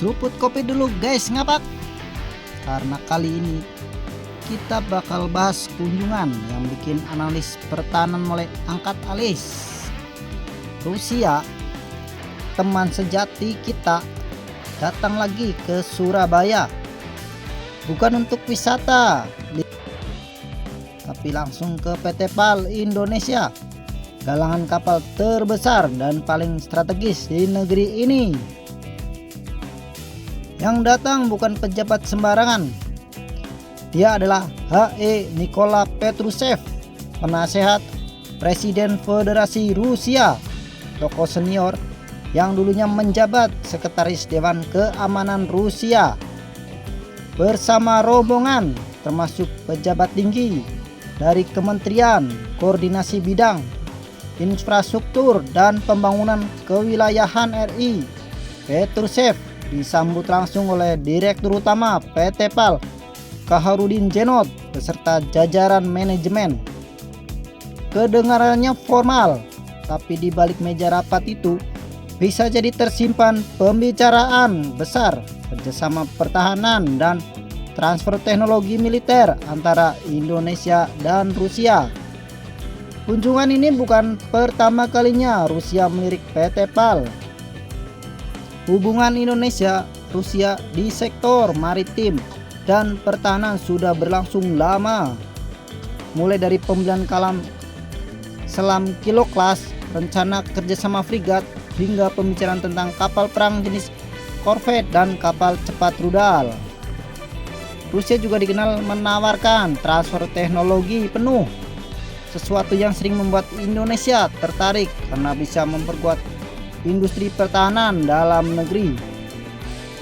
Seruput kopi dulu guys, ngapak. Karena kali ini kita bakal bahas kunjungan yang bikin analis pertahanan mulai angkat alis. Rusia, teman sejati kita, datang lagi ke Surabaya. Bukan untuk wisata, tapi langsung ke PT PAL Indonesia, galangan kapal terbesar dan paling strategis di negeri ini. Yang datang bukan pejabat sembarangan. Dia adalah H.E. Nikola Petrusev, penasehat Presiden Federasi Rusia, tokoh senior yang dulunya menjabat Sekretaris Dewan Keamanan Rusia. Bersama rombongan termasuk pejabat tinggi dari Kementerian Koordinasi Bidang Infrastruktur dan Pembangunan Kewilayahan RI. Petrusev disambut langsung oleh Direktur Utama PT PAL Kaharudin Djenot beserta jajaran manajemen. Kedengarannya formal, tapi di balik meja rapat itu bisa jadi tersimpan pembicaraan besar kerjasama pertahanan dan transfer teknologi militer antara Indonesia dan Rusia. Kunjungan ini bukan pertama kalinya Rusia melirik PT PAL. Hubungan Indonesia-Rusia di sektor maritim dan pertahanan sudah berlangsung lama. Mulai dari pembelian selam kilo kelas, rencana kerjasama frigat, hingga pembicaraan tentang kapal perang jenis korvet dan kapal cepat rudal. Rusia juga dikenal menawarkan transfer teknologi penuh, sesuatu yang sering membuat Indonesia tertarik karena bisa memperkuat industri pertahanan dalam negeri.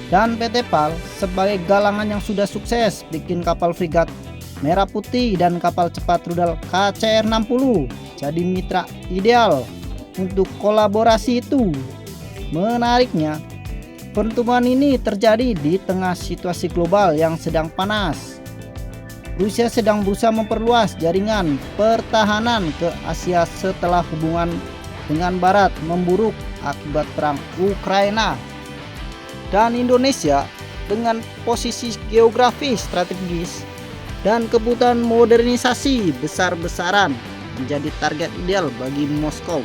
Dan PT PAL sebagai galangan yang sudah sukses bikin kapal frigat Merah Putih dan kapal cepat rudal KCR-60 jadi mitra ideal untuk kolaborasi itu. Menariknya, pertemuan ini terjadi di tengah situasi global yang sedang panas. Rusia sedang berusaha memperluas jaringan pertahanan ke Asia setelah hubungan dengan Barat memburuk akibat perang Ukraina. Dan Indonesia dengan posisi geografis strategis dan kebutuhan modernisasi besar-besaran menjadi target ideal bagi Moskow.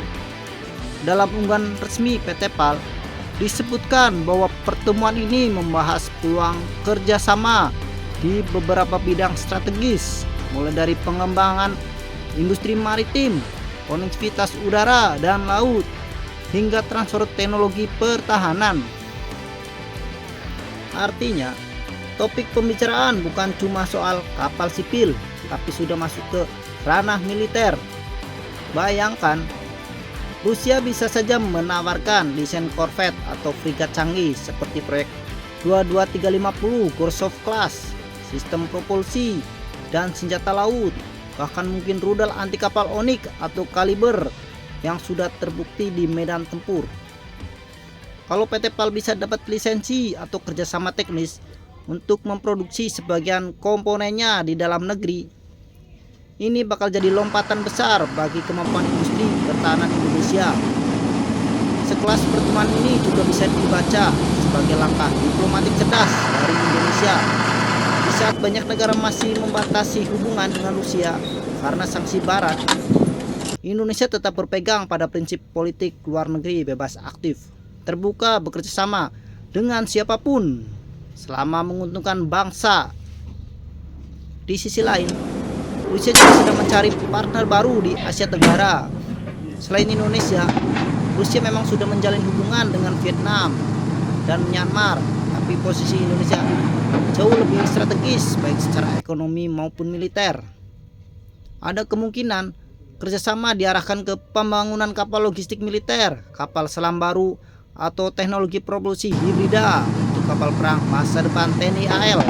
Dalam unggahan resmi PT PAL disebutkan bahwa pertemuan ini membahas peluang kerjasama di beberapa bidang strategis, mulai dari pengembangan industri maritim, konektivitas udara dan laut, hingga transfer teknologi pertahanan. Artinya, topik pembicaraan bukan cuma soal kapal sipil, tapi sudah masuk ke ranah militer. Bayangkan, Rusia bisa saja menawarkan desain korvet atau frigat canggih seperti proyek 22350 Gursov Class, sistem propulsi dan senjata laut, bahkan mungkin rudal anti kapal Onik atau kaliber yang sudah terbukti di medan tempur. Kalau PT PAL bisa dapat lisensi atau kerjasama teknis untuk memproduksi sebagian komponennya di dalam negeri, ini bakal jadi lompatan besar bagi kemampuan industri pertahanan Indonesia. Sekelas pertemuan ini juga bisa dibaca sebagai langkah diplomatik cerdas dari Indonesia di saat banyak negara masih membatasi hubungan dengan Rusia karena sanksi Barat. Indonesia tetap berpegang pada prinsip politik luar negeri bebas aktif, terbuka bekerja sama dengan siapapun selama menguntungkan bangsa. Di sisi lain, Rusia juga sedang mencari partner baru di Asia Tenggara. Selain Indonesia, Rusia memang sudah menjalin hubungan dengan Vietnam dan Myanmar, tapi posisi Indonesia jauh lebih strategis baik secara ekonomi maupun militer. Ada kemungkinan kerjasama diarahkan ke pembangunan kapal logistik militer, kapal selam baru, atau teknologi propulsi hibrida untuk kapal perang masa depan TNI AL.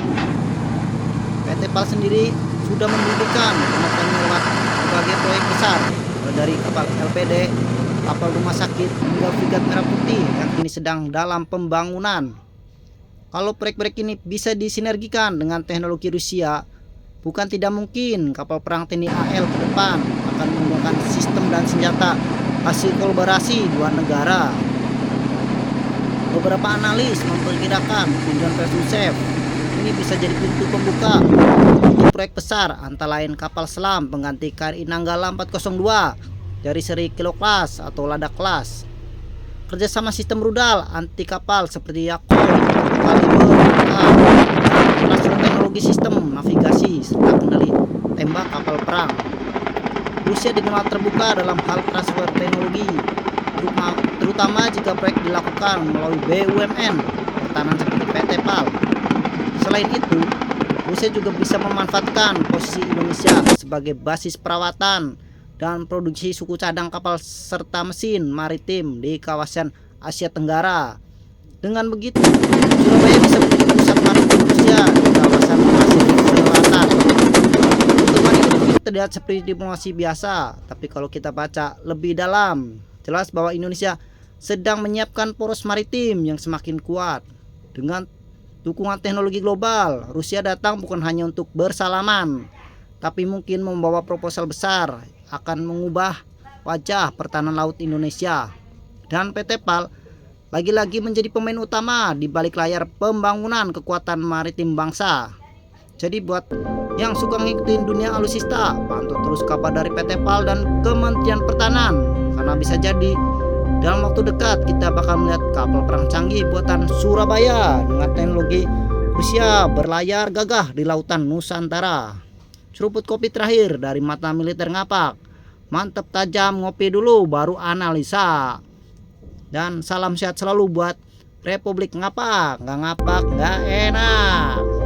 PT PAL sendiri sudah membuktikan kemampuannya lewat berbagai proyek besar, mulai dari kapal LPD, kapal rumah sakit, hingga frigat Merah Putih yang kini sedang dalam pembangunan. Kalau proyek-proyek ini bisa disinergikan dengan teknologi Rusia, bukan tidak mungkin kapal perang TNI AL ke depan akan menggunakan sistem dan senjata hasil kolaborasi dua negara. Beberapa analis memperkirakan tujuan Petrushev ini bisa jadi pintu pembuka untuk proyek besar, antara lain kapal selam pengganti KRI Nanggala 402 dari seri Kilo Class atau Lada Class. Kerjasama sistem rudal anti kapal seperti Yakoy, Kaliber, dan transfer teknologi sistem navigasi serta kendali tembak kapal perang. Rusia dikenal terbuka dalam hal transfer teknologi, terutama jika proyek dilakukan melalui BUMN pertahanan seperti PT PAL. Selain itu, Rusia juga bisa memanfaatkan posisi Indonesia sebagai basis perawatan dan produksi suku cadang kapal serta mesin maritim di kawasan Asia Tenggara. Dengan begitu, Surabaya bisa menjadi pusat maritim Rusia di kawasan Pasifik Selatan. Pertemuan ini mungkin terlihat seperti diplomasi biasa, tapi kalau kita baca lebih dalam, jelas bahwa Indonesia sedang menyiapkan poros maritim yang semakin kuat. Dengan dukungan teknologi global, Rusia datang bukan hanya untuk bersalaman, tapi mungkin membawa proposal besar akan mengubah wajah pertahanan laut Indonesia. Dan PT PAL lagi-lagi menjadi pemain utama di balik layar pembangunan kekuatan maritim bangsa. Jadi buat yang suka ngikutin dunia alutsista, pantau terus kabar dari PT PAL dan Kementerian Pertahanan, karena bisa jadi dalam waktu dekat kita bakal melihat kapal perang canggih buatan Surabaya dengan teknologi Rusia berlayar gagah di lautan Nusantara. Seruput kopi terakhir dari Mata Militer Ngapak. Mantap tajam, ngopi dulu baru analisa. Dan salam sehat selalu buat Republik Ngapak. Nggak ngapak, nggak enak.